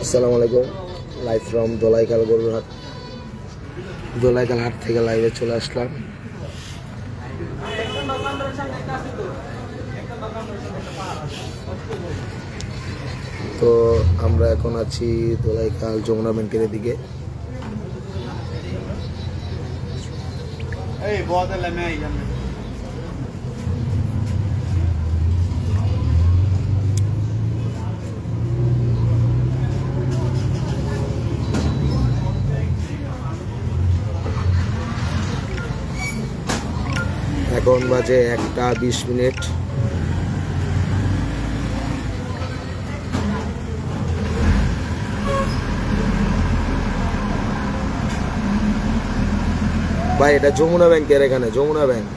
আসসালামু আলাইকুম। Live from Dholaikhal গরুর হাট। দোলাইখাল হাট থেকে লাইভে চলে আসলাম। তো আমরা এখন আছি দোলাইখাল যমুনা ব্যাংকের দিকে। এখন বাজে 1:20। ভাই এটা যমুনা ব্যাংকের, এখানে যমুনা ব্যাংক।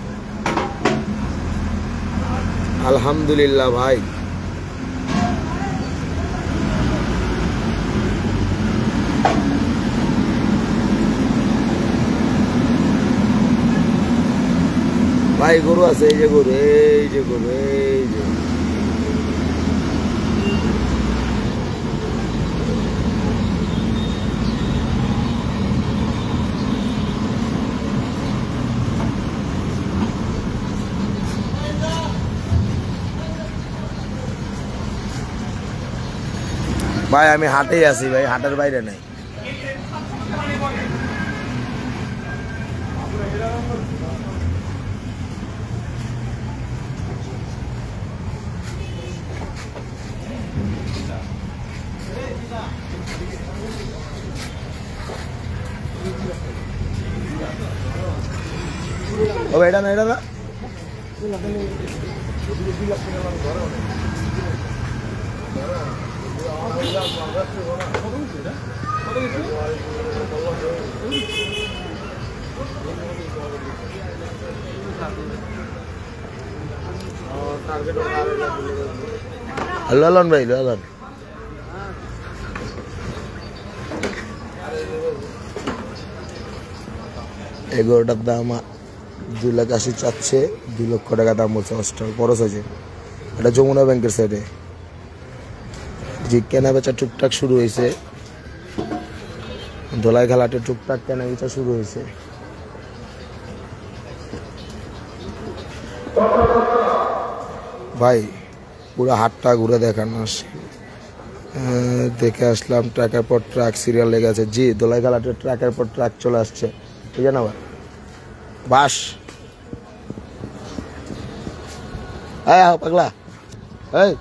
আলহামদুলিল্লাহ ভাই। ভাই গরু আছে, এই যে গরু, এই যে গরু, এই যে ভাই আমি হাটেই আছি ভাই, হাটের বাইরে নাই। ও এটা না, এটা না, ললন ভাই, ললন। এই গরুটার দাম 2,80,000 চাচ্ছে, 2 লক্ষ টাকা দাম বলছে। অস্টার খরচ আছে। এটা যমুনা ব্যাংকের সাইডে। যে কেনা বেচা টুকটাক শুরু হয়েছে, দোলাইখাল হাটে টুকটাক কেনা বেচা শুরু হয়েছে। ভাই পুরো হাটটা ঘুরে দেখানো দেখে আসলাম। ট্রাকের পর ট্রাক সিরিয়াল লেগে আছে। জি, দোলাইখাল হাটে ট্রাকের পর ট্রাক চলে আসছে। বুঝে না ভাই, বাস। পাগলা, এই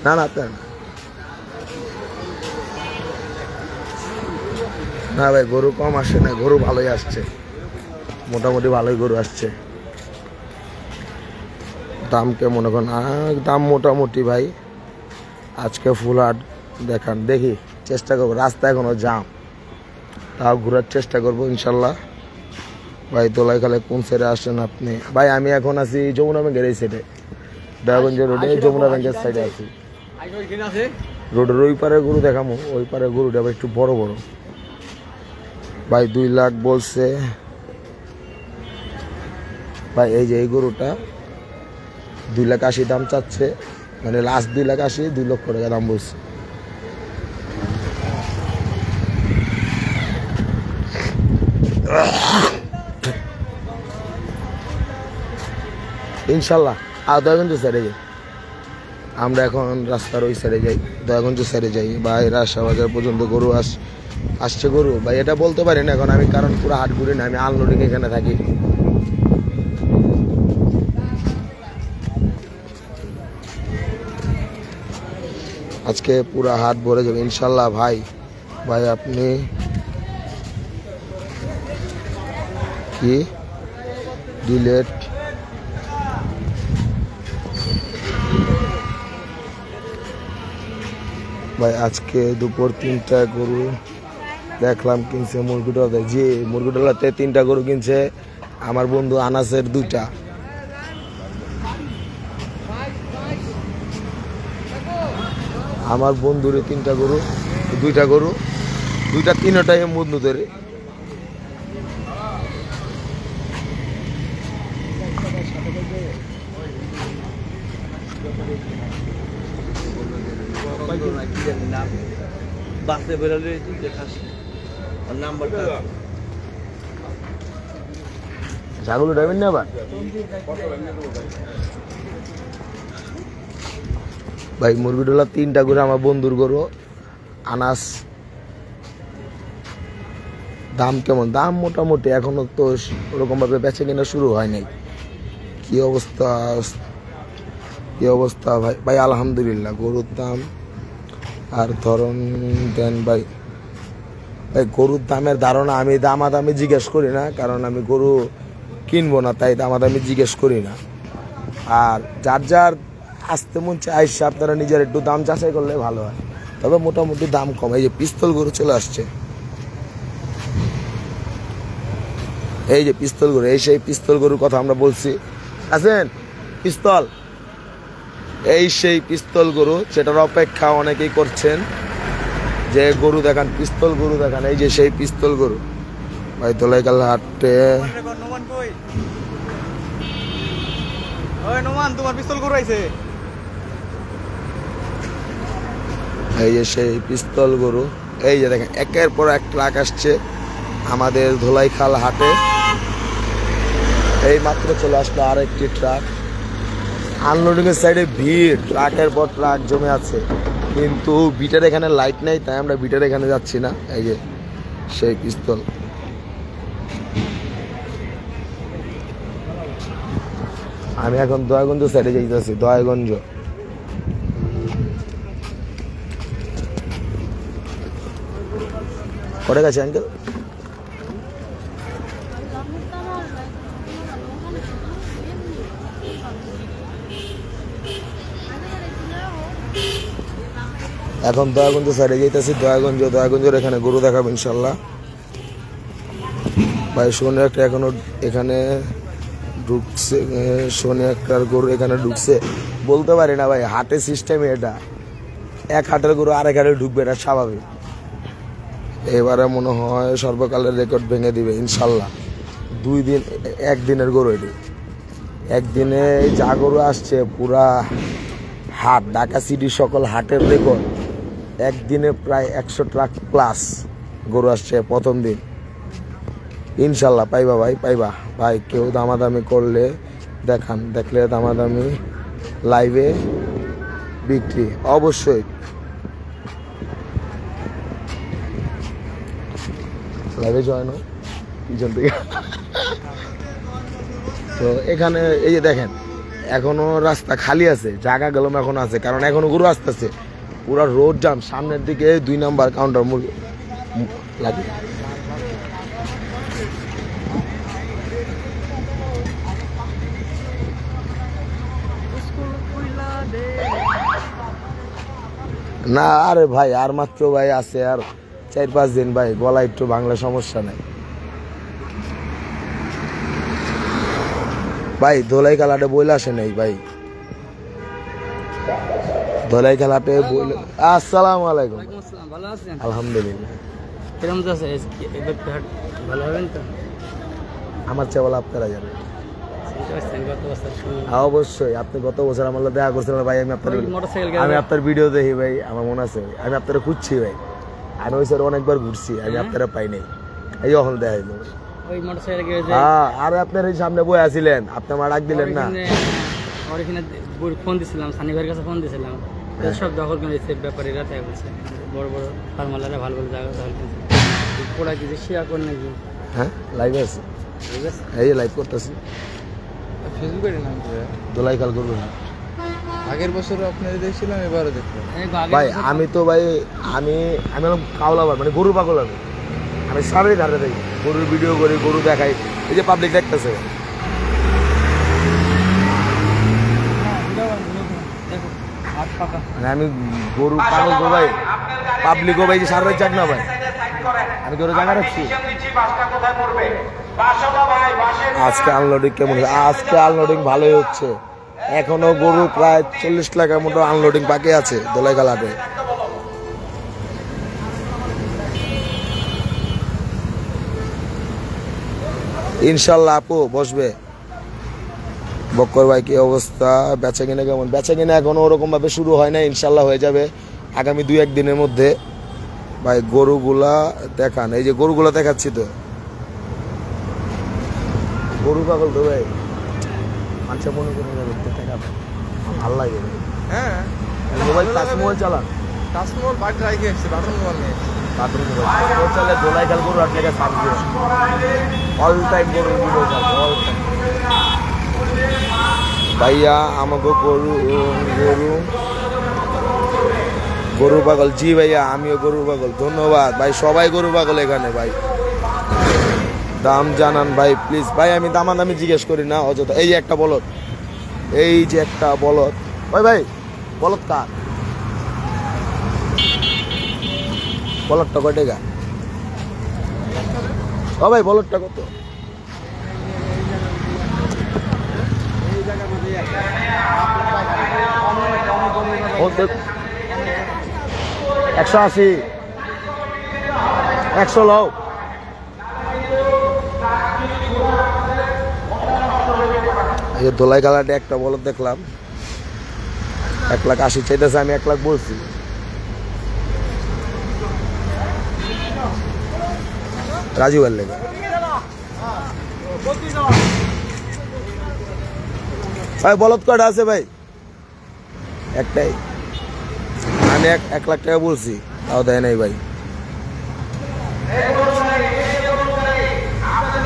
না না না ভাই, গরু কম আসে না, গরু ভালোই আসছে, মোটামুটি ভালোই গরু আসছে। দাম কেমন এখন? দাম মোটামুটি ভাই। আজকে ফুল হাট দেখান, দেখি চেষ্টা করবো। রাস্তা এখনো জাম, তাও ঘোরার চেষ্টা করবো ইনশাল্লাহ। ভাই দোলাইখালে কোন সাইডে আসেন আপনি? ভাই আমি এখন আছি যমুনা ব্যাংকের এই সাইডে, দয়াগঞ্জ রোডে যমুনা ব্যাংকের সাইডে আছি। রোডের ওই পারে গরু দেখামো, ওই পারে গরুটা আবার একটু বড় বড়। ভাই 2 লাখ বলছে ভাই। এই যে এই গরুটা 2,80,000 দাম চাচ্ছে, মানে লাস্ট 2,80,000, 2 লক্ষ টাকা দাম বলছে। ইনশাল্লাহ। আর দয়াগঞ্জ সাইডে যাই আমরা, এখন রাস্তার ওই সাইডে যাই, দয়াগঞ্জ সাইডে যাই। ভাই রাজশাহী পর্যন্ত গরু আসছে গরু। ভাই এটা বলতে পারি না এখন আমি, কারণ পুরো হাট ঘুরি না, আমি আনলোডিং এখানে থাকি। আজকে পুরো হাট ভরে যাবে ইনশাল্লাহ। ভাই ভাই আপনি কি ডিলেট ভাই? আজকে দুপুর 3টা গরু দেখলাম কিনছে মুরগিডালাতে। জি, মুরগিডালাতে 3টা গরু কিনছে আমার বন্ধু আনাসের 2টা। আমার বন্ধুরে 3টা গরু, 2টা গরু, 2টা 3টাই বন্ধুদের। বাসে বেরোলে দেখাস নাম্বারটা ছাগল উঠাবেন না আবার ভাই মুরগিডোলা 3টা করে আমার বন্ধুর গরু আনাস দাম কেমন দাম মোটামুটি এখনো তো ওরকম ভাবে বেচে কিনা শুরু হয় নাই কি অবস্থা ভাই ভাই আলহামদুলিল্লাহ গরুর দাম আর ধরন দেন ভাই ভাই গরুর দামের ধারণা আমি দামাদামি জিজ্ঞেস করি না কারণ আমি গরু কিনবো না তাই দামাদামি জিজ্ঞেস করি না আর যার যার আসতে মন চাইছে আপনারা নিজের একটু দাম যাচাই করলে ভালো হয় তবে মোটামুটি দাম কম এই যে পিস্তল গরু চলে আসছে এই যে পিস্তল গরু এই সেই পিস্তল গরুর কথা আমরা বলছি আছেন পিস্তল এই সেই পিস্তল গরু যেটার অপেক্ষা অনেকেই করছেন যে গরু দেখান পিস্তল গরু দেখান এই যে সেই পিস্তল গরু ভাই দোলাইকাল হাটে তোমার পিস্তল গরু আইছে এই যে সেই পিস্তল গরু এই যে দেখেন একের পর এক ট্রাক আসছে আমাদের ধোলাইখাল হাটে এই মাত্র চলে আসলো আরেকটি ট্রাক আনলোডিং এর সাইডে ভিড় ট্রাকের পর ট্রাক জমে আছে কিন্তু বিটার এখানে লাইট নেই তাই আমরা বিটার এখানে যাচ্ছি না এই যে সেই পিস্তল আমি এখন দয়াগঞ্জ সাইডে যাইতেছি দয়াগঞ্জ করে গেছে আঙ্কেল এখন দয়াগঞ্জ সাইডে যাইতেছি দয়াগঞ্জের এখানে গরু দেখাবো ইনশাল্লাহ ভাই শোনে একটা এখনো এখানে ঢুকছে শোনে একটার গরু এখানে ঢুকছে বলতে পারি না ভাই হাটের সিস্টেমে এটা এক হাটের গরু আরেক হাটে ঢুকবে এটা স্বাভাবিক এবারে মনে হয় সর্বকালের রেকর্ড ভেঙে দিবে ইনশাল্লাহ 2 দিন একদিনের গরু এটি একদিনে যা গরু আসছে পুরা হাট ঢাকা সিটির সকল হাটের রেকর্ড একদিনে প্রায় 100 ট্রাক প্লাস গরু আসছে প্রথম দিন ইনশাল্লাহ পাইবা ভাই পাইবা ভাই কেউ দামাদামি করলে দেখান দেখলে দামাদামি লাইভে বিক্রি অবশ্যই লাইভে জয়েন হোক পিছন থেকে তো এখানে এই যে দেখেন এখনো রাস্তা খালি আছে জায়গা গেলাম এখনো আছে কারণ এখনো গরু আসতেছে পুরা রোড জাম সামনের দিকে 2 নাম্বার কাউন্টার লাগে না আরে ভাই আর মাত্র ভাই আছে আর 4-5 দিন ভাই গলা একটু বাংলা সমস্যা নাই ভাই ধোলাই খেলাটে বইলে আসে নাই ভাই ধোলাই খেলাটে বইলে আসসালামু আলাইকুম ভালো আছেন আলহামদুলিল্লাহ কিরকম যাচ্ছে ভালো হবেন তো আমার চেয়ে বলা আপনারা জানেন অবশ্যই আপনি গত বছর আমার দেখা করছিলেন ভাই আমি আপনার ভিডিও দেখি ভাই আমার মনে আছে আমি আপনারা খুঁজছি ভাই আমি ওই স্যার অনেকবার ঘুরছি আমি আপনারা পাই নাই এই এখন দেখাই হ্যাঁ আরে আপনার এই সামনে বই আছিলেন আপনি আমার ডাক দিলেন না ফোন দিছিলাম সানি ভাইয়ের কাছে ফোন দিছিলাম সব দখল করে ব্যাপারীরা তাই বলছে বড় বড় ফার্মালারা ভালো ভালো জায়গা দখল করছে পোড়া কিছু শেয়ার করে নাকি হ্যাঁ লাইভে আছে এই লাইভ করতেছি ফেসবুকে নাম দোলাই কাল করবো না আগের বছর আপনাদের দেখছিলাম এবারও দেখলাম ভাই আমি তো ভাই আমি কাউলাবার মানে গরু পাগল আমি সারাই ঘাটে দেখি গরুর ভিডিও করি গরু দেখাই এই যে পাবলিক দেখতেছে মানে আমি গরু পাগল তো ভাই পাবলিকও ভাই যে সারাই চাক না ভাই আমি গরু জায়গা রাখছি আজকে আনলোডিং কেমন আজকে আনলোডিং ভালোই হচ্ছে এখনো গরু প্রায় 40 লাখের মতো আনলোডিং বাকি আছে দোলাইখালাতে ইনশাল্লাহ আপু বসবে বক্কর ভাই কি অবস্থা বেচা কিনা কেমন বেচা কিনা এখনো ওরকম ভাবে শুরু হয় না ইনশাল্লাহ হয়ে যাবে আগামী 2-1 দিনের মধ্যে ভাই গরুগুলা দেখান। এই যে গরুগুলা দেখাচ্ছি তো, গরু পাগল তো ভাই, মানুষের মনে করে ভালো লাগে। হ্যাঁ মোবাইল টাচ মোবাইল চালান, তাজমহল বাড়িতে রাখে এসছে, বাটন মোবাইল নিয়ে এসছে। বাথরুম মোবাইল চালে দোলাই খেল গরু আটলে সার্ভিস অল টাইম গরু ভিডিও চালবে অল টাইম। ভাইয়া আমাকে গরু গরু গরু পাগল। জি ভাইয়া আমিও গরু পাগল, ধন্যবাদ ভাই। সবাই গরু পাগল এখানে ভাই। দাম জানান ভাই প্লিজ। ভাই আমি দামাদামি জিজ্ঞেস করি না অযথা। এই যে একটা বলদ, এই যে একটা বলদ, ভাই ভাই বলদ কার? বলদটা কয় টাকা? ও ভাই বলদটা কত? ও তো 180, 100 লাও। এই দোলাই কালারটা একটা বলদ দেখলাম 1,80,000 চাইতেছে, আমি 1 লাখ বলছি। রাজু আর লেগে ভাই বলদ কয়টা আছে ভাই? একটাই। আমি 1 লাখ টাকা বলছি, তাও দেয় নাই ভাই।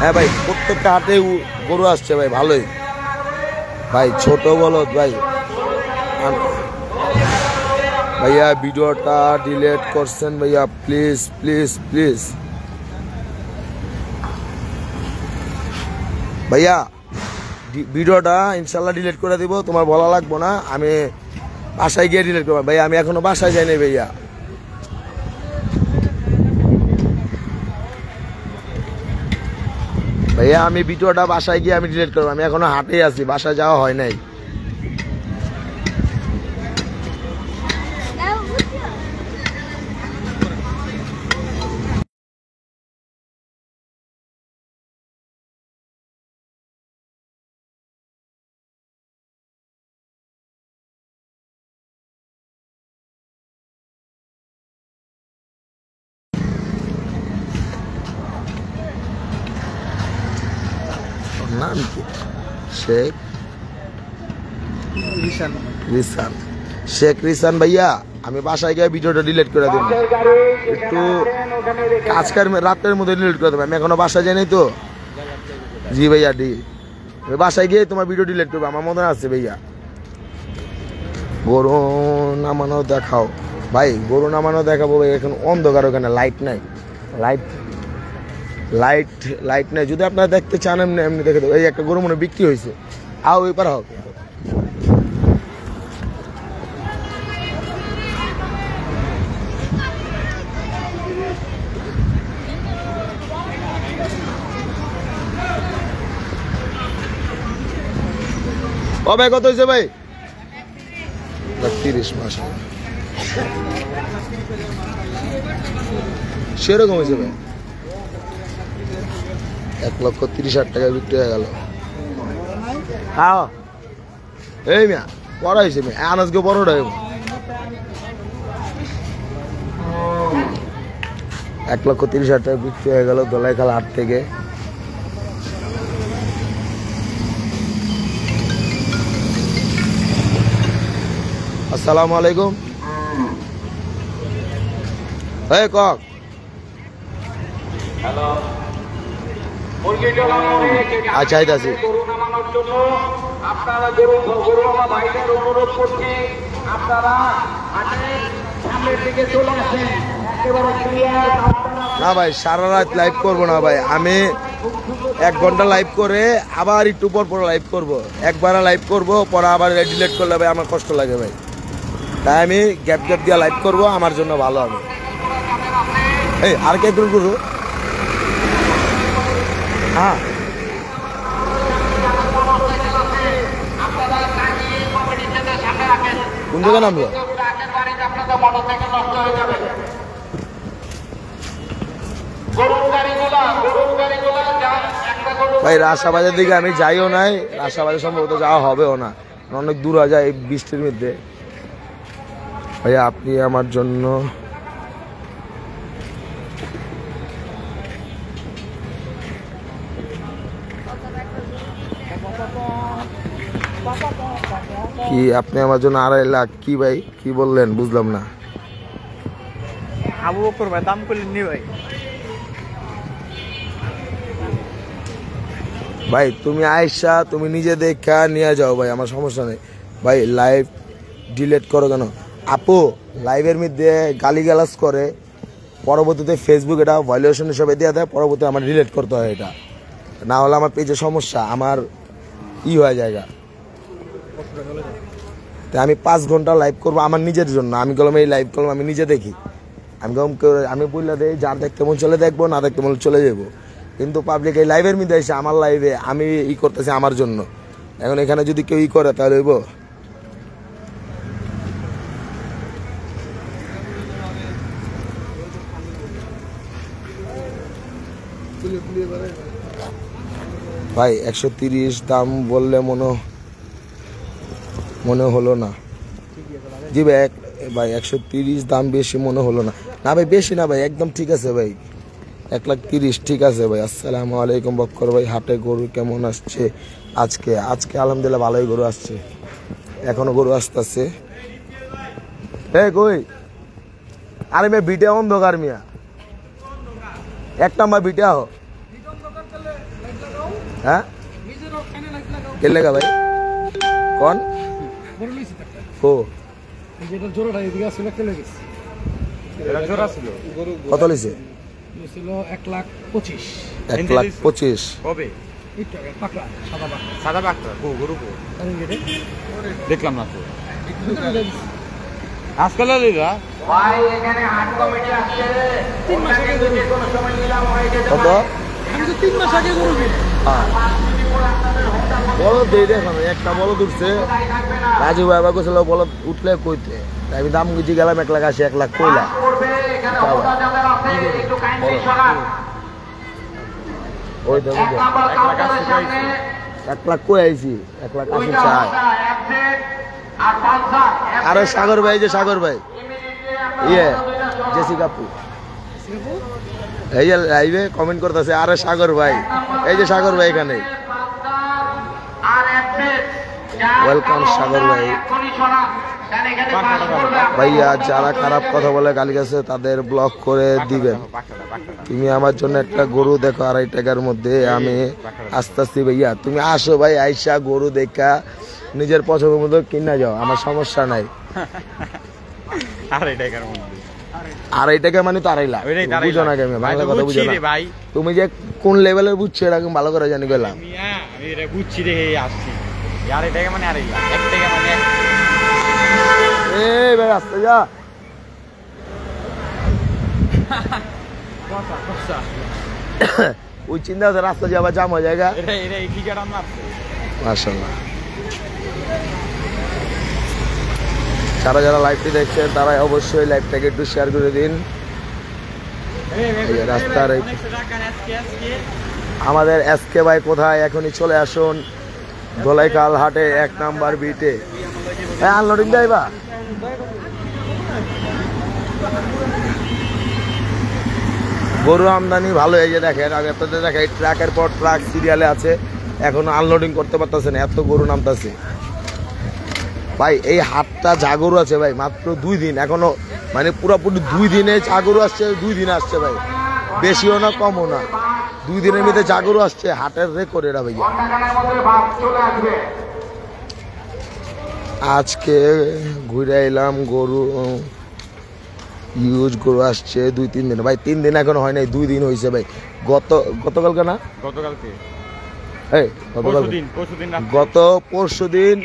হ্যাঁ ভাই প্রত্যেকটা হাটে গরু আসছে ভাই, ভালোই ভাই। ছোট বলদ ভাই। ভাইয়া ভিডিওটা ডিলিট করছেন ভাইয়া, প্লিজ প্লিজ প্লিজ ভাইয়া। ভিডিওটা ইনশাল্লাহ ডিলিট করে দিব, তোমার বলা লাগবো না, আমি বাসায় গিয়ে ডিলিট করবো ভাইয়া। আমি এখনো বাসায় যাই নাই ভাইয়া। ভাইয়া আমি ভিডিওটা বাসায় গিয়ে আমি ডিলিট করবো, আমি এখনো হাটেই আছি, বাসায় যাওয়া হয় নাই। নাম কি? শেখ রিসান। শেখ রিসান ভাইয়া আমি বাসায় গিয়ে ভিডিওটা ডিলিট করে দেবো, একটু আজকের রাতের মধ্যে ডিলিট করে দেবো। আমি এখনো বাসায় যাই নাই তো। জি ভাইয়া আমি বাসায় গিয়ে তোমার ভিডিও ডিলিট করবো, আমার মনে আছে ভাইয়া। গরু নামানো দেখাও ভাই, গরু নামানো দেখাবো ভাই। এখন অন্ধকার, ওখানে লাইট নাই, লাইট লাইট লাইট নাই। যদি আপনারা দেখতে চান এমনি এমনি দেখে দেবো। এই একটা গরু মনে বিক্রি হয়েছে, আও ওই পার হোক। ও ভাই কত হয়েছে ভাই? 30 মাস সেরকম হয়েছে ভাই। 1,30,000 টাকা বিক্রি হয়ে গেল। হ্যাঁ এই মিয়া বড় হয়েছে মিয়া, আনাজকে বড়টা হইব। 1,30,000 টাকা বিক্রি হয়ে গেল দোলাইখাল হাট থেকে। আসসালামু আলাইকুম। এই কক আচ্ছা আইতাছি। না ভাই সারা রাত লাইভ করবো না ভাই, আমি 1 ঘন্টা লাইভ করে আবার একটু পর পর লাইভ করবো। একবার লাইভ করবো পরে আবার ডিলিট করলে ভাই আমার কষ্ট লাগে ভাই, তাই আমি গ্যাপ গ্যাপ দিয়ে লাইভ করবো, আমার জন্য ভালো হবে। এই আর কে দূর করবো? হ্যাঁ কোন জায়গায় নামলো? ভাই রাজশাহীর দিকে আমি যাইও নাই, রাজশাহী সম্ভবত যাওয়া হবেও না, অনেক দূর হয়ে যায় এই বৃষ্টির মধ্যে। ভাইয়া আপনি আমার জন্য কি আপনি আমার জন্য 2.5 লাখ কি ভাই কি বললেন বুঝলাম না। আবু বকর ভাই দাম করলেন নি ভাই? ভাই তুমি আয়েশা তুমি নিজে দেখা নিয়ে যাও ভাই, আমার সমস্যা নেই ভাই। লাইভ ডিলিট করো কেন আপু? লাইভের মধ্যে গালিগালাজ করে, পরবর্তীতে ফেসবুক এটা ভায়োলেশন হিসেবে দিয়ে দেয়, পরবর্তীতে আমার ডিলিট করতে হয়। এটা না হলে আমার পেজে সমস্যা, আমার হয়ে জায়গা। তাই আমি 5 ঘন্টা লাইভ করবো আমার নিজের জন্য। আমি বললাম এই লাইভ করলাম আমি নিজে দেখি, আমি বললে দেই যার দেখতে মন চলে দেখবো, না দেখতে মন চলে যাবো। কিন্তু পাবলিক এই লাইভের মধ্যে এসে আমার লাইভে আমি করতেছি আমার জন্য। এখন এখানে যদি কেউ করে তাহলে হইব? ভাই 130 দাম বললে মনে হলো না। জি ভাই ভাই 130 দাম বেশি মনে হলো না। না ভাই বেশি না ভাই, একদম ঠিক আছে ভাই, 1,30,000 ঠিক আছে ভাই। আসসালামু আলাইকুম বক্কর ভাই, হাটে গরু কেমন আসছে আজকে? আজকে আলহামদুলিল্লাহ ভালোই গরু আসছে, এখনো গরু আসতেছে। কই আরে মেয়ে বিটে অন্ধকার মিয়া, 1 নাম্বার বিটে আহ। হ্যাঁ কে লেগা ভাই কোন ও কত লিছে? 1,25,000। 1,25,000 কবে? সাদা বাকরা গরু দেখলাম না তো আজকাল ভাই এখানে হাট কমিটি আসছে 3 মাস আগে গরু কোন সময় নিলাম হয়ে গেছে কত? আমি তো 3 মাস আগে গরু কিনি। বলো দেই দেখো একটা বলো উঠছে, রাজু বাবা কোছিল বলো উঠলে কইতে, আমি দাম গুজি গেলাম 1,80,000 1 লাখ কইলা। এখানে ওটা যাদের আছে একটু কাইন্ডলি শোনান। ওই তো 1 নাম্বার কাউন্টারের সামনে 1 লাখ কই আইছি, 1,80,000 চাই। আর পালসার আরে সাগর ভাই, যে সাগর ভাই জেসি কাপু এই যে লাইভে কমেন্ট করতেছে, আরে সাগর ভাই, এই যে সাগর ভাই এখানে। ওয়েলকাম সাগর ভাই। ভাইয়া যারা খারাপ কথা বলে গালি গেছে তাদের ব্লক করে দিবেন। তুমি আমার জন্য একটা গরু দেখো 2.5 টাকার মধ্যে, আমি আসতেছি ভাইয়া। তুমি আসো ভাই, আইসা গরু দেখা নিজের পছন্দের মতো কিনা যাও, আমার সমস্যা নাই। 2.5 টাকার মধ্যে 2.5 টাকা মানে তো 2.5 লাখ, বুঝো না কেমন বাংলা কথা বুঝো না ভাই। তুমি যে কোন লেভেলের বুঝছো এরকম ভালো করে জানি গেলাম। আমি এটা বুঝছি রে, আসছি 2.5 টাকা মানে 2.5 লাখ, 1 টাকা মানে এই ভাই আসতে যা। ওই চিন্তা আছে রাস্তা যাবা জাম হয়ে জায়গা। এটা এই ঠিকাটা মারছে মাশাআল্লাহ। যারা যারা লাইভটি দেখছেন তারা অবশ্যই লাইভটাকে একটু শেয়ার করে দিন। রাস্তার আমাদের এসকে ভাই কোথায়? এখনই চলে আসুন ধোলাইখাল হাটে 1 নাম্বার বিটে। হ্যাঁ আনলোডিং যাইবা। গরু আমদানি ভালো, এই যে দেখেন আগে তো দেখে ট্রাকের পর ট্রাক সিরিয়ালে আছে, এখনো আনলোডিং করতে পারতেছে না, এত গরু নামতেছে ভাই। এই হাটটা যা গরু আছে ভাই মাত্র 2 দিন, এখনো মানে পুরোপুরি 2 দিনে যা গরু আসছে 2 দিনে আসছে ভাই, বেশিও না কমও না। 2 দিনের মধ্যে যা গরু আসছে হাটের রেকর্ড এটা ভাইয়া। আজকে ঘুরে এলাম, গরু ইউজ গরু আসছে 2-3 দিন ভাই, 3 দিন এখন হয় নাই, 2 দিন হয়েছে ভাই। গতকালকে না গতকালকে গত পরশু দিন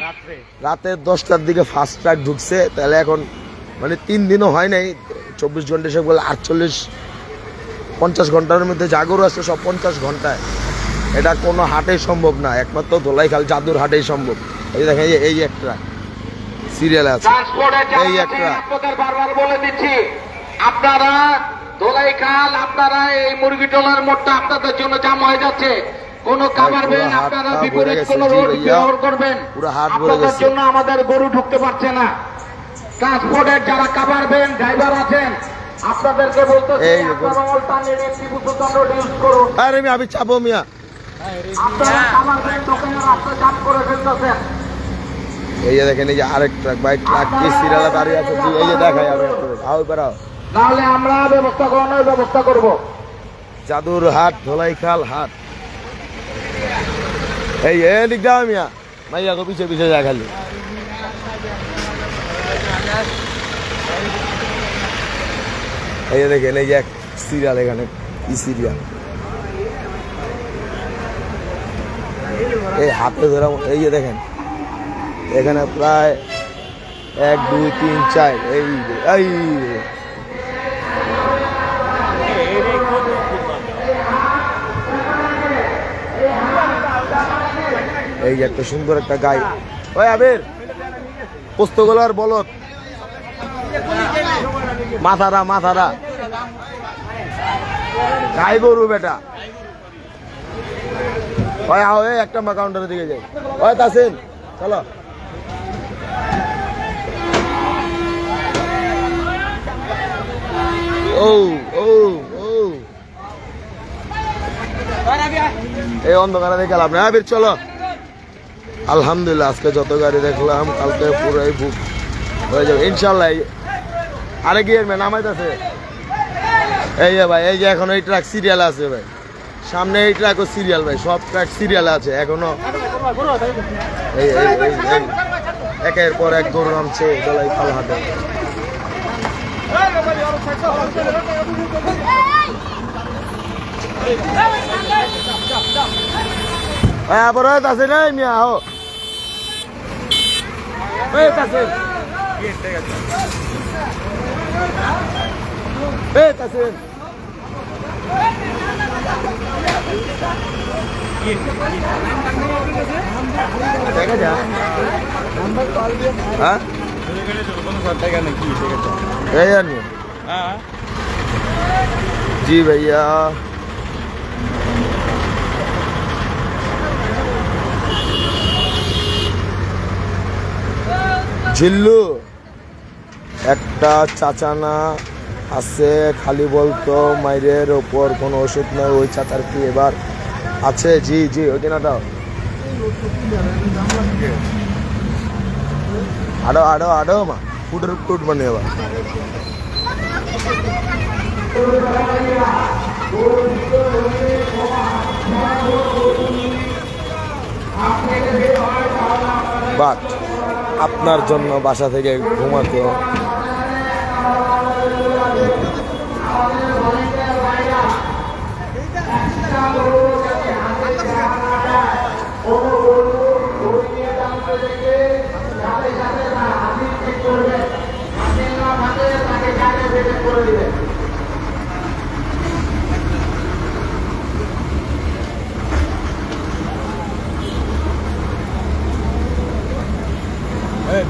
রাতে 10টার দিকে ফার্স্ট ট্রাক ঢুকছে, তাহলে এখন মানে 3 দিনও হয় নাই। 24 ঘন্টা সব বলে 48-50 ঘন্টার মধ্যে যা গরু আসছে সব 50 ঘন্টায়। এটা কোনো হাটেই সম্ভব না, একমাত্র ধোলাইখাল জাদুর হাটেই সম্ভব। এই দেখেন এই একটা সিরিয়াল আছে, এই একটা বারবার বলে দিচ্ছি, আপনারা ধোলাইখাল, আপনারা এই মুরগিটোলার মোড়টা আপনাদের জন্য জাম হয়ে যাচ্ছে। কোন খাবার বেন আপনারা বিপরীত কোন রোড ব্যবহার করবেন, আপনাদের জন্য আমাদের গরু ঢুকতে পারছে না। ট্রান্সপোর্টের যারা কাভার ভ্যান ড্রাইভার আছেন আপনাদেরকে বলতেছি এই যে আপনারা অল্টারনেটিভ ত্রিভুজচন্দ্র ইউজ করুন। আরে আমি চাপো মিয়া। আপনারা কাভার ভ্যান ঢোকেন রাস্তা জাম করে ফেলতেছেন। এই যে দেখেন, এই যে আরেক ট্রাক, ভাই ট্রাক কি সিরিয়ালে দাঁড়িয়ে আছে, এই যে দেখাই আমি আপনাদের। আও বেরাও, নাহলে আমরা ব্যবস্থা করানোর ব্যবস্থা করব। জাদুর হাট, ধোলাইখাল হাট। এই দিক দাও মিয়া, মাইয়া গো পিছে পিছে যায় খালি। এই যে দেখেন, এই যে এক সিরিয়াল, এখানে কি সিরিয়াল, এই হাতে ধরা। এই যে দেখেন এখানে প্রায় 1 2 3 4, এই যে একটা সুন্দর একটা গাই। ওই আবির, পোস্তগোলার বলদ, মাথারা গাই গরু বেটা। ওই আও, একটা কাউন্টারের দিকে যাই। ওই তাসিন চলো। ও ও ও, এই অন্ধকারে দেখে লাভ নেই। আবির চলো। আলহামদুলিল্লাহ আজকে যত গাড়ি দেখলাম কালকে পুরাই বুক হয়ে যাবে ইনশাল্লাহ। আরে গিয়ে নামাইতেছে। এই যে ভাই, এই যে এখন এই ট্রাক সিরিয়াল আছে ভাই, সামনে এই ট্রাকও সিরিয়াল ভাই, সব ট্রাক সিরিয়াল আছে এখনো। এই একের পর এক গরু নামছে ধোলাইখাল হাটে। আবার আছে না মিয়া, হো দেখা যা। হ্যাঁ जी भैया, झिल्लू একটা চাচানা আছে, খালি বলতো মাইরের ওপর কোনো ওষুধ নয়। ওই চাচার কি এবার আছে? জি জি, ওই দিনাটাও আডো মা ফুট মানে এবার। বাট আপনার জন্য বাসা থেকে ঘুমাতো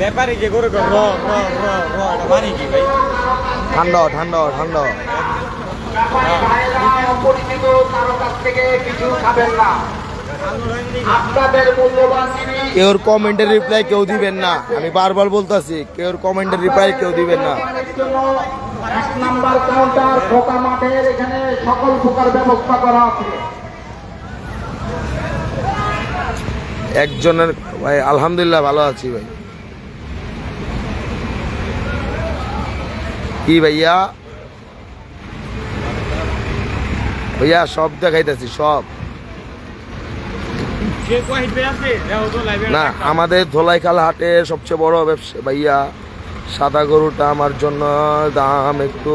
ব্যাপারে কি করে পানি কি ভাই? ঠান্ডা ঠান্ডা ঠান্ডা। অপরিচিত কারো কাছ থেকে কিছু খাবেন না। আপনাদের মূল্যবান জিনিস কেউর কমেন্টের রিপ্লাই কেউ দিবেন না, আমি বারবার বলতেছি, কেউর কমেন্টের রিপ্লাই কেউ দিবেন না। 1 নাম্বার কাউন্টার খোকা মাঠের এখানে সকল প্রকার ব্যবস্থা করা আছে। একজনের ভাই আলহামদুলিল্লাহ ভালো আছি ভাই। কি ভাইয়া? ভাইয়া সব দেখাইতেছি সব না। আমাদের ধোলাইখাল হাটে সবচেয়ে বড় ব্যবসা ভাইয়া, সাদা গরুটা আমার জন্য দাম একটু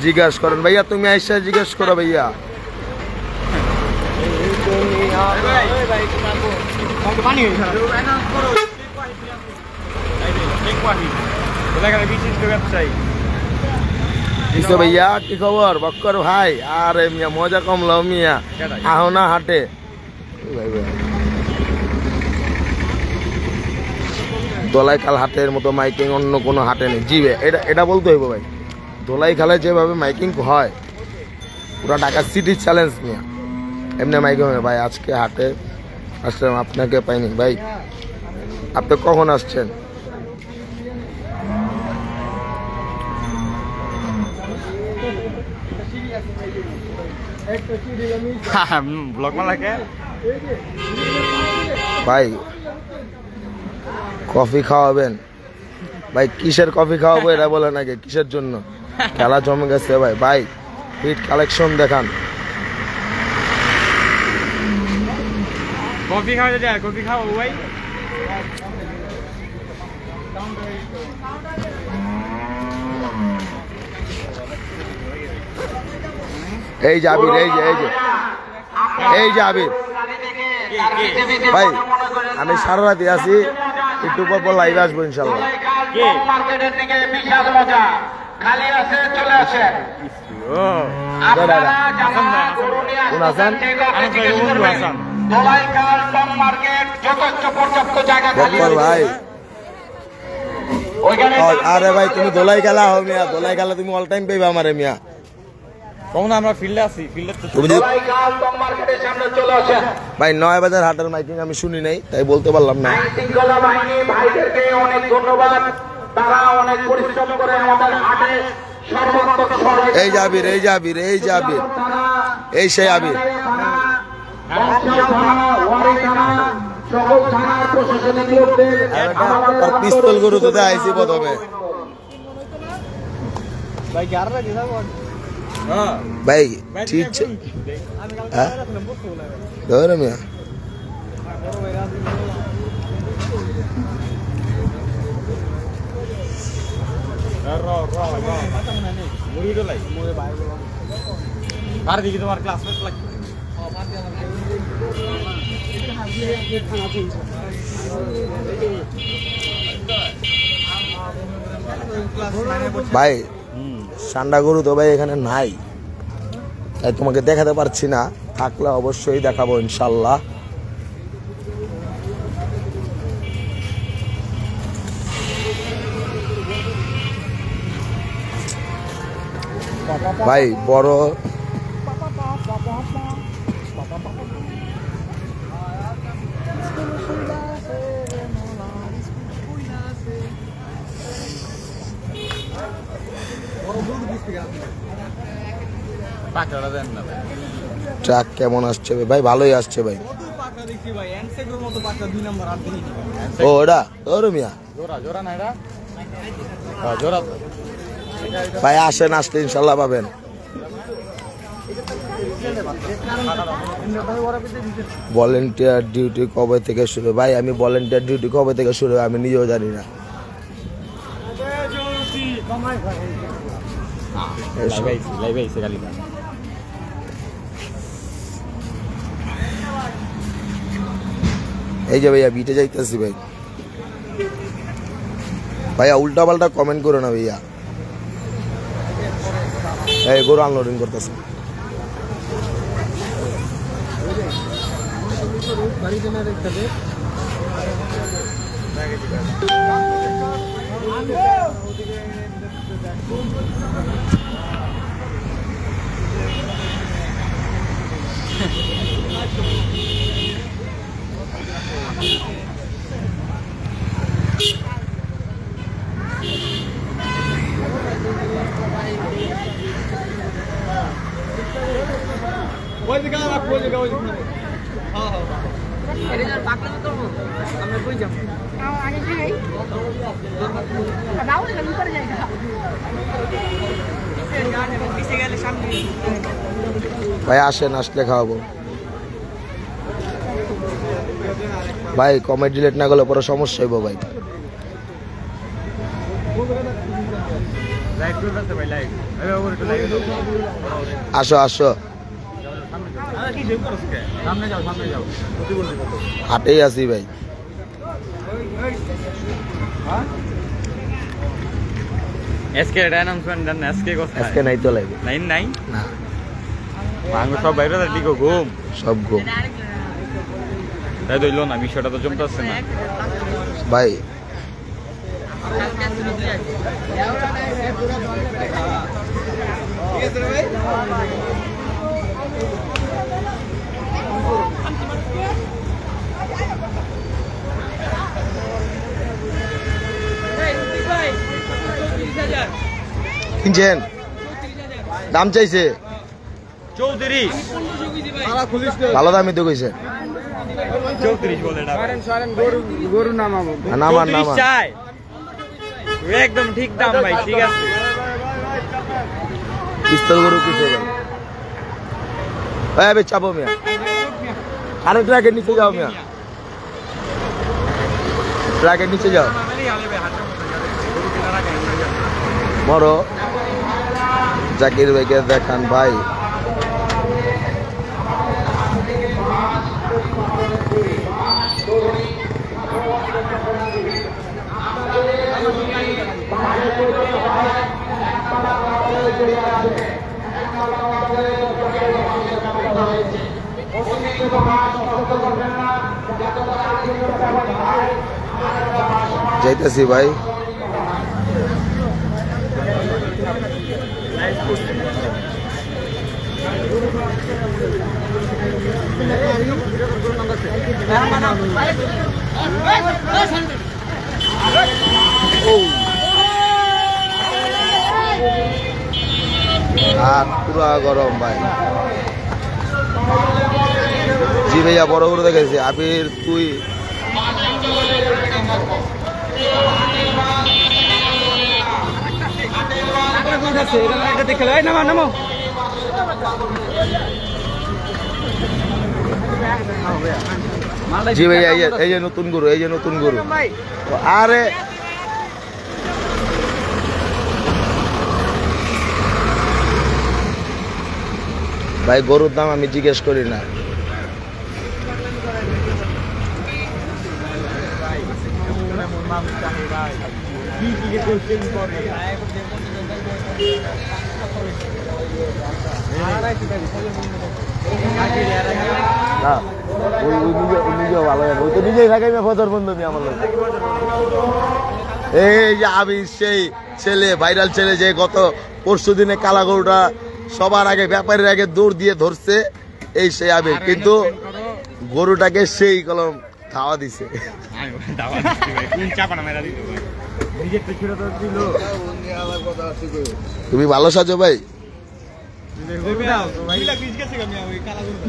জিজ্ঞাসা করেন ভাইয়া। তুমি আইসা জিজ্ঞাসা করো ভাইয়া। ভাইয়া কি খবর বক্কর ভাই? আরে মিয়া মজা কমলো মিয়া, আহ না হাটে। ধোলাইখাল হাটের মতো মাইকিং অন্য কোনো হাটে নেই। জি ভাই, এটা বলতে হইব ভাই। ধোলাইখালে যেভাবে মাইকিং হয় পুরা ঢাকা সিটি চ্যালেঞ্জ মিয়া, এমনি মাইকিং হয় ভাই। আজকে হাটে আসলাম, আপনাকে পাইনি ভাই। আপনি কখন আসছেন? ব্লগ মালাকে ভাই কফি খাওয়াবেন ভাই? কিসের কফি খাওয়াবো এটা বলেন আগে, কিসের জন্য? খেলা জমে গেছে ভাই। ভাই হিট কালেকশন দেখান। কফি খাওয়া যায়, কফি খাওয়া ভাই। এই যে আবির, এই যে এই যে এই যে আবির ভাই, আমি সারা রাতি আছি, একটু পর লাইভে আসবো ইনশাল্লাহ। মার্কেটের দিকে বিশাল মজা, খালি আছে চলে আসেন। কোন আসান? দোলাইখাল টপ মার্কেট যথেষ্ট পর্যাপ্ত জায়গা খালি বক্কর ভাই। ওইখানে আরে ভাই তুমি দোলাই খেলা হো মিয়া, দোলাই খেলা তুমি অল টাইম পেবা আমারে মিয়া। কখন আমরা ফিল্ডে আছি, ফিল্ডে তো তুমি যদি দোলাইখাল টপ মার্কেটের সামনে চলে আসেন। ভাই 9 বাজার হাটের মাইকিং আমি শুনি নাই, তাই বলতে পারলাম না। আইন শৃঙ্খলা বাহিনী ভাইদেরকে অনেক ধন্যবাদ, তারা অনেক পরিশ্রম করে আমাদের হাটে সর্বাত্মক সহযোগিতা। এই যে আবির, এই যে আবির, এই যে আবির, এই সেই আবির। সকল থানার প্রশাসনিক লোকদের আর পিস্তল গরু তো আইছি প্রথমে ভাই। ঠিক আছে হ্যাঁ ধরে মিয়া। আর দেখি তোমার ক্লাসমেট লাগবে। ভাই সান্ডা গরু তো ভাই এখানে নাই, তাই তোমাকে দেখাতে পারছি না, থাকলে অবশ্যই দেখাবো ইনশাল্লাহ। ভাই বড় ট্রাক কেমন আসছে ভাই? ভালোই আসছে ভাই। ও ওটা ওর মিয়া ভাই আসেন, আসলে ইনশাল্লাহ পাবেন। ভলেন্টিয়ার ডিউটি কবে থেকে শুরু? ভাই আমি ভলেন্টিয়ার ডিউটি কবে থেকে শুরু আমি নিজেও জানি না। এই যে ভাইয়া বিটে যাইতেছি ভাই। ভাইয়া উল্টা পাল্টা কমেন্ট করো না ভাইয়া। এই গরু আনলোডিং করতেছে। ভাই আসেন, আসলে খাওয়াবো ভাই। কমেন্ট ডিলেট না করলে পরে সমস্যা হইব ভাই। আসো আসো, হাটেই আছি ভাই। এসকে অ্যানাউন্সমেন্ট দেন, এসকে কথা আজকে নাই তো লাগবে নাই নাই না, ভাঙো সব বাইরে দিকো ঘুম সব ঘুম তাই দইলো না, বিষয়টা তো জমতেছে না ভাই। কিনছেন? দাম চাইছে 34 ভালো দামই তো কইছে 34 বলে না গরু নামাবো নামান 34 চাই একদম ঠিক দাম ভাই ঠিক আছে পিস্তল গরু কিছু ভাই ভাই চাপো মিয়া আরে ট্রাকের নিচে যাও মিয়া ট্রাকের নিচে যাও মরো জাকির ভাইকে দেখান ভাই যাইতেছি ভাই আর পুরা গরম ভাই জি ভাইয়া বড় বড় দেখেছি আবির তুই জি ভাইয়া এই যে নতুন গরু এই যে নতুন গরু আরে ভাই গরুর দাম আমি জিজ্ঞেস করি না নিজেও ভালো ওই তো নিজেই থাকাই ফজর বন্ধু আমার লোক এই যে আমি সেই ছেলে ভাইরাল ছেলে যে গত পরশু দিনে কালা গরুটা সবার আগে ব্যাপারের আগে দৌড় দিয়ে ধরছে এই সেই আবির কিন্তু গরুটাকে সেই কলম খাওয়া দিছে তুমি ভালো সাজো ভাই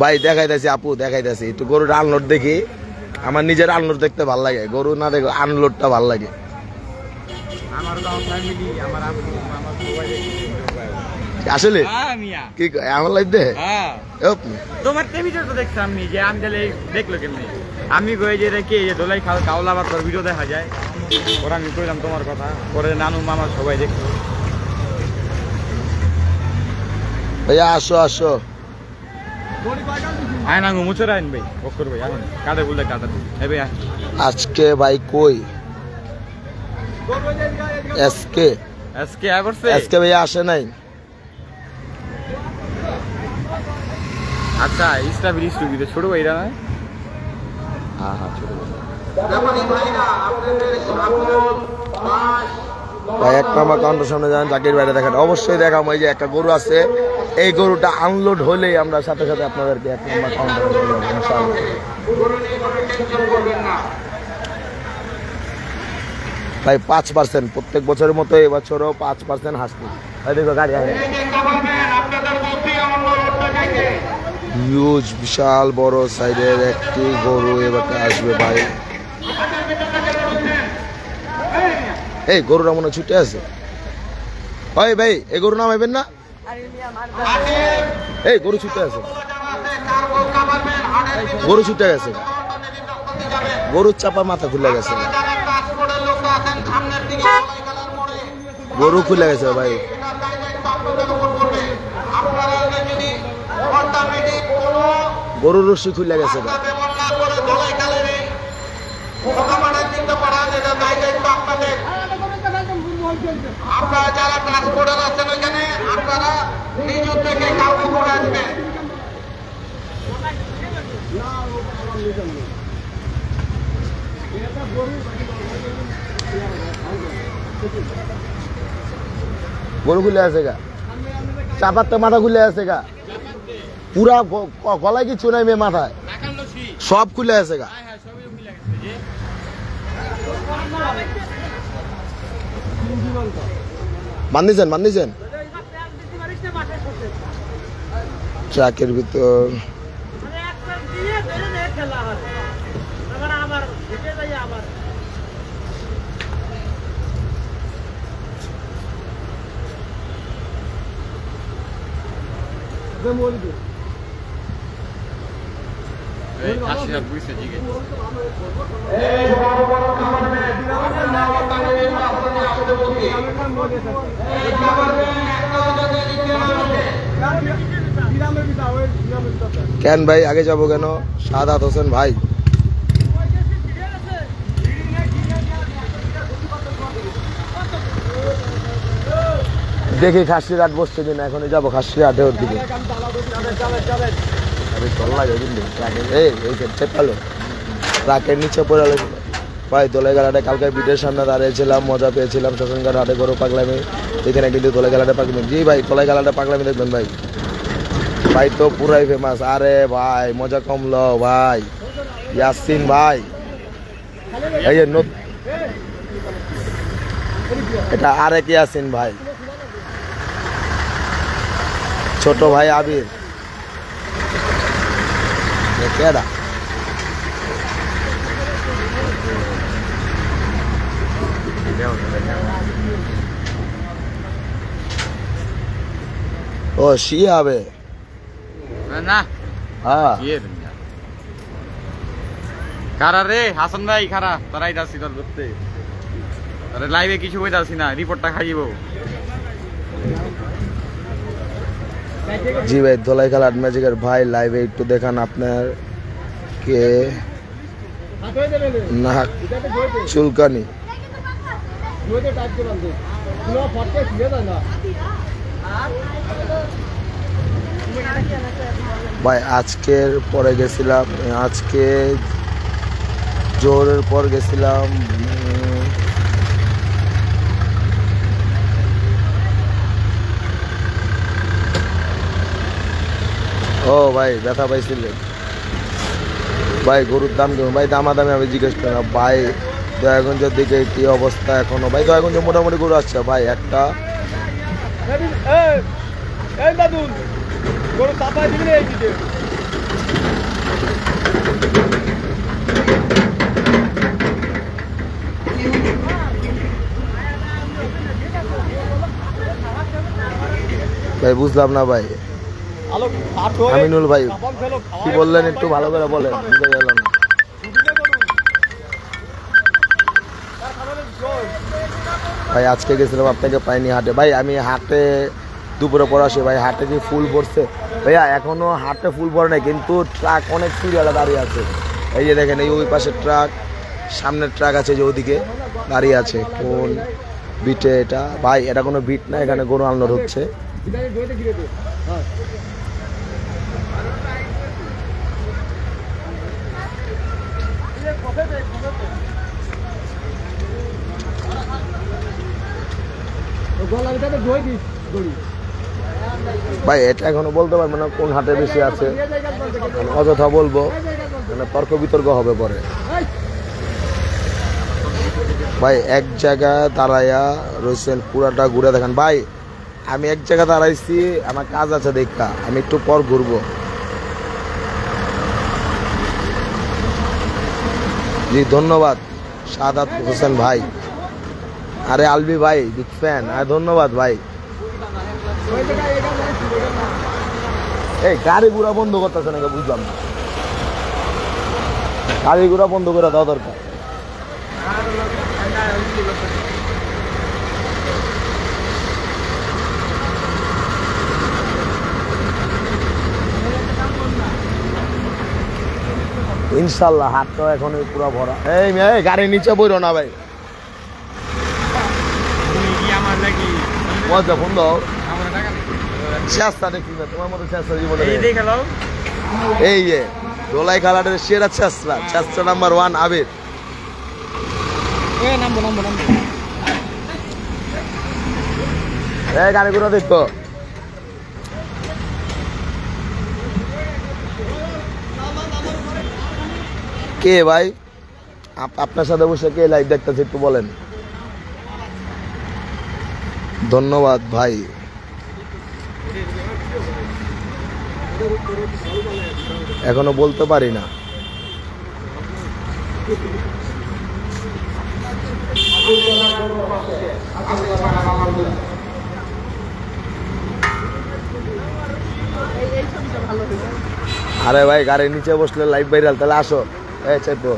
ভাই দেখাইতেছি আপু দেখাইতেছি একটু গরুর আনলোড দেখি আমার নিজের আনলোড দেখতে ভাল লাগে গরু না দেখো আনলোডটা ভাল লাগে আসলে কি আমার লাগবে তোমার টেবিলের তো দেখছি আমি যে আমি তাহলে দেখলো কেমনি আমি কই যে রেখে যে দোলাই খাল কাউলা আবার তোর ভিডিও দেখা যায় ওরা আমি কইলাম তোমার কথা পরে নানু মামা সবাই দেখলো ভাইয়া আসো আসো আয় না মুচর আইন ভাই বকর ভাই আইন কাটে বললে কাটা এ ভাই আজকে ভাই কই এসকে এসকে আইবরছে এসকে ভাইয়া আসে নাই আচ্ছা স্টাফিল স্টুডিও ছোট ভাইরা না হ্যাঁ হ্যাঁ ছোট ভাই এক নাম্বার কাউন্টার সামনে যান জাকির বাইরে দেখেন অবশ্যই দেখাম এই যে একটা গরু আছে এই গরুটা আনলোড হলেই আমরা সাথে সাথে আপনাদেরকে এক নাম্বার কাউন্টারে নিয়ে যাবো ইনশাআল্লাহ ভাই 5% প্রত্যেক বছরের মতো এবছরও 5% হাসতে ভাই দেখো গাড়ি আসে হিউজ বিশাল বড় সাইজের একটি গরু এবার আসবে ভাই এই গরুটা মনে ছুটে আছে ভাই ভাই এই গরু নামাইবেন না এই গরু ছুটে আছে গরু ছুটে গেছে গরুর চাপা মাথা খুলে গেছে গরু খুলে গেছে ভাই গরুর রশি খুলে গেছে ভাই আপনারা যারা ট্রান্সপোর্টার আছেন ওইখানে আপনারা নিজ উদ্যোগে কাউকে করে আসবেন গরু খুলে আছে গা চাপার তো মাথা খুলে আছে গা পুরা গলায় কিছু নাই মেয়ে মাথায় সব খুলে আছে গা বান্ধিছেন ট্রাকের ভিতর এই খাসিরা বুঝছে জিগে কেন ভাই আগে যাবো কেন? সাদাত হোসেন ভাই দেখি খাসির হাট বসছে কিনা, এখনই যাবো খাসির হাটে ওর দিকে। ট্রাকের নিচে পড়ে গেল ভাই। দোলেঘাট কালকে বিটের সামনে দাঁড়িয়েছিলাম, মজা পেয়েছিলাম। শ্মশানঘাট হাটে করো পাগলামি, এখানে কিন্তু দোলেঘাটে পাগলামি। জি ভাই দোলেঘাটে পাগলামি দেখবেন ভাই, ভাই তো পুরাই ফেমাস। আরে ভাই মজা কমলো ভাই, ইয়াসিন ভাই এই যে এটা আরেক ইয়াসিন ভাই, ছোট ভাই আবির কেডা ও শিয়া হবে না। হ্যাঁ কারা রে হাসান ভাই খারা তারাই যাচ্ছি তোর ধরতে, আরে লাইভে কিছু বই যাচ্ছি না, রিপোর্টটা খাইব। জি ভাই দোলাইখাল আর্ট ম্যাজিকের ভাই লাইভে একটু দেখান আপনার কে না চুলকানি ভাই। আজকের পরে গেছিলাম, আজকে জোরের পর গেছিলাম ও ভাই ব্যথা পাইছিলেন ভাই। গরুর দাম কেমন ভাই? দামাদামি আমি জিজ্ঞেস করি না ভাই। দয়াগঞ্জের দিকে কি অবস্থা এখনো ভাই? দয়াগঞ্জে মোটামুটি গরু আসছে ভাই। একটা ভাই বুঝলাম না ভাই। আমিনুল ভাই কি বললেন একটু ভালো করে বলেন, বুঝতে গেলাম না ভাই। আজকে গেছিলাম আপনাকে পাইনি হাটে ভাই। আমি হাটে দুপুরে পর আসি ভাই। হাটে কি ফুল পড়ছে ভাইয়া? এখনো হাটে ফুল পড়ে নাই, কিন্তু ট্রাক অনেক সিরিয়ালে দাঁড়িয়ে আছে। এই যে দেখেন এই ওই পাশের ট্রাক, সামনের ট্রাক আছে যে ওদিকে দাঁড়িয়ে আছে। কোন বিটে এটা ভাই? এটা কোনো বিট না, এখানে গরু আনলোড হচ্ছে। ভাই এটা এখনো বলতে পারবো না কোন হাটে বেশি আছে, অযথা বলবো মানে তর্ক বিতর্ক হবে পরে ভাই। এক জায়গায় দাঁড়াইয়া রয়েছেন, পুরাটা ঘুরে দেখেন ভাই। আমি এক জায়গায় দাঁড়াইছি, আমার কাজ আছে দেখা, আমি একটু পর ঘুরবো। জি ধন্যবাদ সাদাত হোসেন ভাই। আরে আলবি ভাই বিগ ফ্যান, আর ধন্যবাদ ভাই। এই গাড়ি ঘোড়া বন্ধ করতেছে নাকি বুঝলাম না, গাড়ি ঘোড়া বন্ধ করে দেওয়া দরকার। ইনশাল্লাহ হাটটাও এখন পুরো ভরা। এই গাড়ির নিচে বইরো না ভাই, মজা বন্ধ চেষ্টা দেখি না তোমার মতো চেষ্টা জীবনে। এই যে দোলাই খালাটের সেরা চেষ্টা, চেষ্টা নাম্বার 1 আবির। এই গাড়িগুলো দেখো কে ভাই? আপনার সাথে বসে কে লাইভ দেখতেছে একটু বলেন। ধন্যবাদ ভাই। এখনো বলতে পারি না। আরে ভাই গাড়ির নিচে বসলে লাইভ ভাইরাল, তাহলে আসো। চাইবো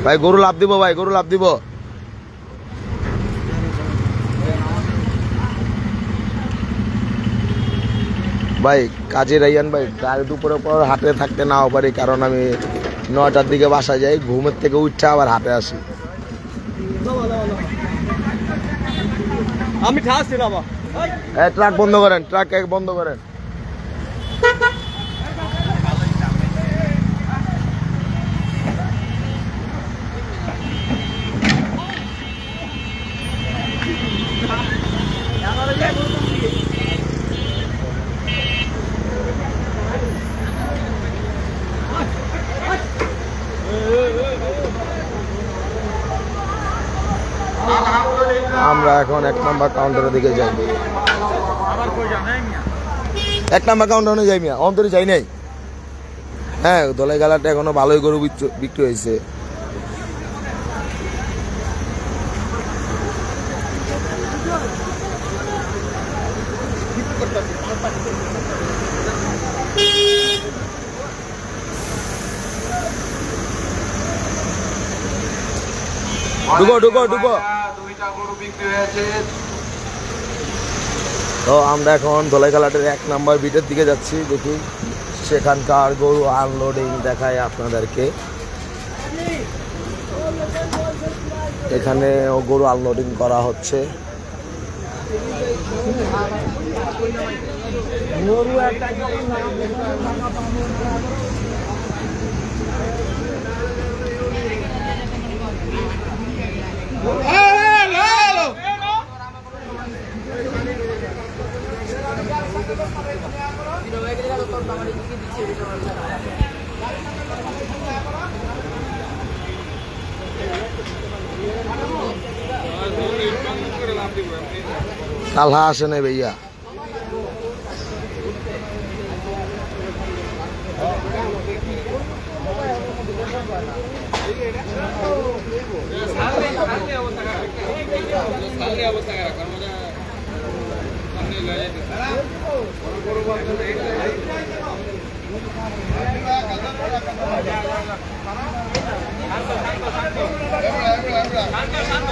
ভাই, গরু লাভ দিব ভাই, গরু লাভ দিব। ভাই কাজে রাইয়ান ভাই, কাল দুপুরের পর হাটে থাকতে নাও পারি, কারণ আমি 9টার দিকে বাসা যাই, ঘুমের থেকে উঠছে আবার হাটে আসি। আমি ঠাসছি বাবা। ট্রাক বন্ধ করেন, ট্রাক বন্ধ করেন। আমরা এখন 1 নম্বর কাউন্টারের দিকে যাই। 1 নম্বর কাউন্টারে যাই মিয়া, অন্তরে যাই নাই। হ্যাঁ, দলাই গালাটা এখনো ভালোই গরু বিক্রি হয়েছে। ঢুকো ঢুকো ঢুকো। তো আমরা এখন ধলাইখালাটের 1 নম্বর বিটের দিকে যাচ্ছি, দেখি সেখানকার গরু আনলোডিং দেখায় আপনাদেরকে। এখানে গরু আনলোডিং করা হচ্ছে। কালহা আসে নাই ভাইয়া।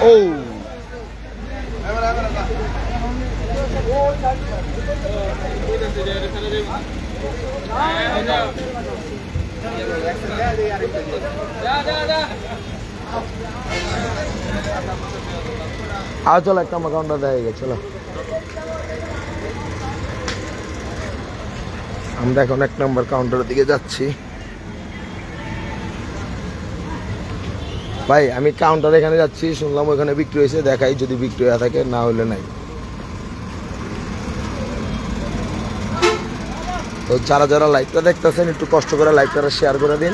Oh. आओ चलो 1 নম্বর কাউন্টার দেখাই, চলো। আমরা এখন 1 নম্বর কাউন্টারের দিকে যাচ্ছি। ভাই আমি কাউন্টার এখানে যাচ্ছি, শুনলাম ওখানে বিক্রি হয়েছে, দেখাই যদি বিক্রি হয়ে থাকে, না হলে নাই। তো যারা যারা লাইভটা দেখতেছেন একটু কষ্ট করে লাইভটা শেয়ার করে দিন।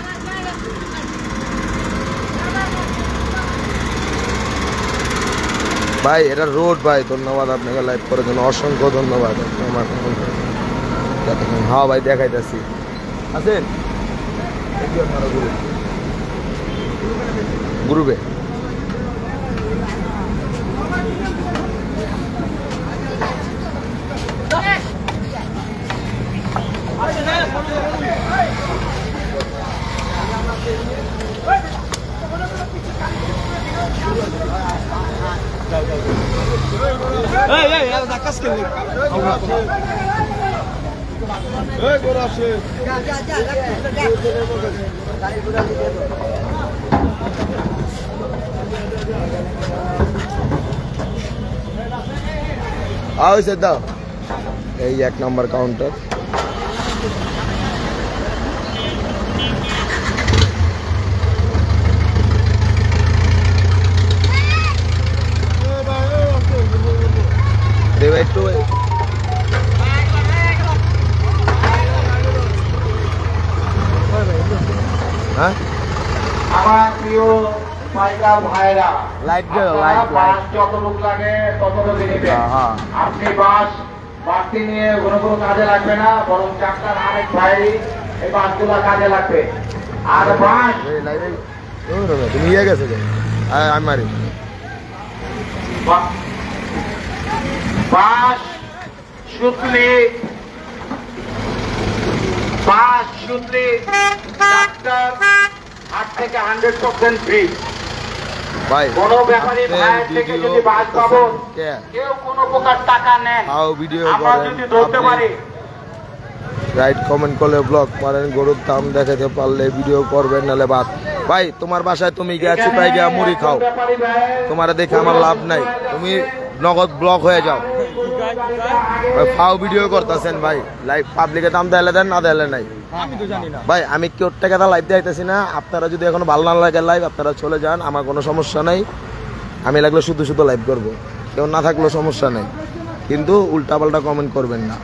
ভাই এটা রোড ভাই, ধন্যবাদ আপনাকে লাইভ করার জন্য, অসংখ্য ধন্যবাদ। হ্যাঁ ভাই দেখাইতেছি, আছেন গ্রুপে। দাও এই 1 নম্বর কাউন্টার। দেবে একটু আমার প্রিয় পাইকার ভাইরা লাইট গেল, আপনারা লাইট, বাঁশ লাইট। যতটুক লাগে ততটুকু নেবেন। হ্যাঁ। আপনি বাঁশটি নিয়ে কোনো কাজে লাগবে না, বরং চাকটার আরেক ভাই এই বাঁশগুলো কাজে লাগবে। আর বাঁশ তুমি ইয়ে গেছে আমি মারি বাঁশ সুতলি চাকটার হাট থেকে 100% ফ্রি। ভাই কোনো ব্যাপারী ভাইয়ের থেকে যদি বাঁশ পাবো কেউ কোনো প্রকার টাকা নেন, ভিডিও আমরা যদি ধরতে পারি। রাইট কমেন্ট করলে ব্লগ মারেন, গরুর দাম দেখাতে পারলে ভিডিও করবেন, নাহলে বাদ। ভাই তোমার বাসায় তুমি গিয়া চিপাই গিয়া মুড়ি খাও, তোমার দেখে আমার লাভ নাই, তুমি নগদ ব্লক হয়ে যাও। ফাও ভিডিও করতেছেন ভাই, লাইভ পাবলিকে দাম দেয়ালে দেন, না দেয়ালে নাই। আমি তো জানি না ভাই আমি কেউ টাকা লাইভ দিতেছি না, আপনারা যদি এখন ভালো না লাগে লাইভ আপনারা চলে যান, আমার কোনো সমস্যা নাই। আমি লাগলে শুধু শুধু লাইভ করব, কেউ না থাকলেও সমস্যা নাই, কিন্তু উল্টাপাল্টা কমেন্ট করবেন না।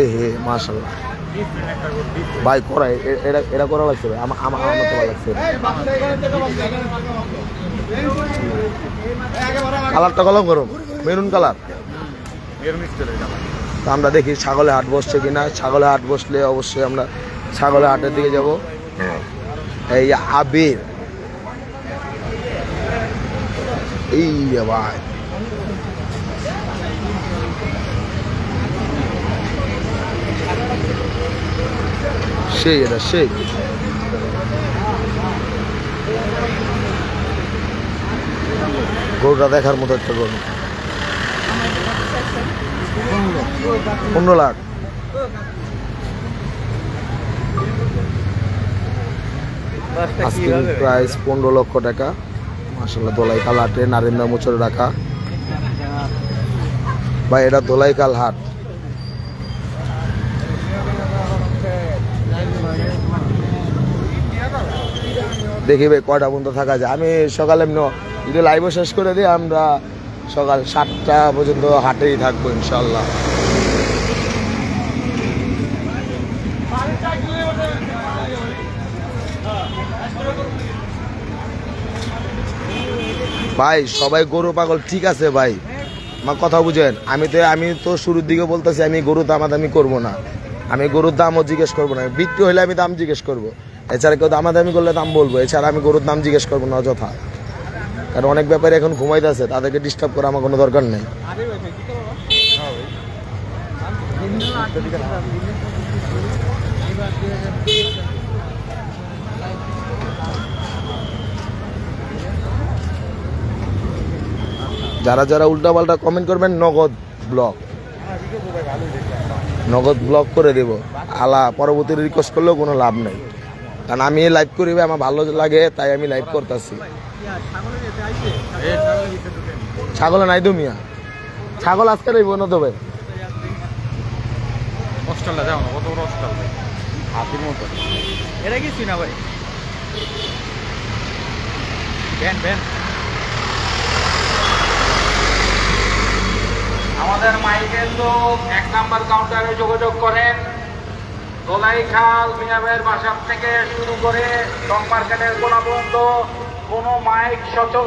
এ হে মাশাআল্লাহ ভাই করাই এটা করা লাগছে ভাই, আমার মতো ভালো লাগছে। কালারটা কলম গরম, মেরুন কালার। তো আমরা দেখি ছাগলে হাট বসছে কিনা, ছাগলে হাট বসলে অবশ্যই আমরা ছাগলে হাটের দিকে যাব। এই আবির এই ভাই সেই এটা সেই গরুটা দেখার মতো একটা গরু। 15 লাখ। আজকের প্রাইস 15 লক্ষ টাকা। মাশাআল্লাহ দোলাইখাল হাটে নারিন্দা মোচরে রাখা। ভাই এটা দোলাইখাল হাট। দেখি ভাই কয়টা পর্যন্ত থাকা যায়। আমি সকালে যদি লাইভও শেষ করে দিই, আমরা সকাল 7টা পর্যন্ত হাটেই থাকবো ইনশাল্লাহ। ভাই সবাই গরু পাগল ঠিক আছে ভাই, আমার কথা বুঝেন। আমি তো শুরুর দিকে বলতেছি আমি গরুর দামাদামি করবো না, আমি গরুর দামও জিজ্ঞেস করবো না। বিক্রি হলে আমি দাম জিজ্ঞেস করবো, এছাড়া কেউ দামাদামি করলে দাম বলবো, এছাড়া আমি গরুর দাম জিজ্ঞেস করবো না অযথা। কারণ অনেক ব্যাপারে এখন ঘুমাইতেছে, তাদেরকে ডিস্টার্ব করা আমার কোনো দরকার নেই। যারা যারা উল্টাপাল্টা কমেন্ট করবেন নগদ ব্লক করে দেব। আলা পরবর্তী রিকোয়েস্ট করলেও কোনো লাভ নেই, কারণ আমি লাইভ করি আমার ভালো লাগে তাই আমি লাইভ করতেছি। ছাগল নাই তো মিয়া, ছাগল আজকে রইব না তো ভাই। অস্ট্রেলিয়া যাও না, কত বড় অস্ট্রেলিয়া হাতির মতো। এটা কি না ভাই? ব্যান আমাদের মাইকের লোক 1 নাম্বার কাউন্টারে যোগাযোগ করেন। দোলাইখাল মিয়া ভাইয়ের বাসা থেকে শুরু করে টং মার্কেটের কোনা পর্যন্ত কোনো মাইক সচল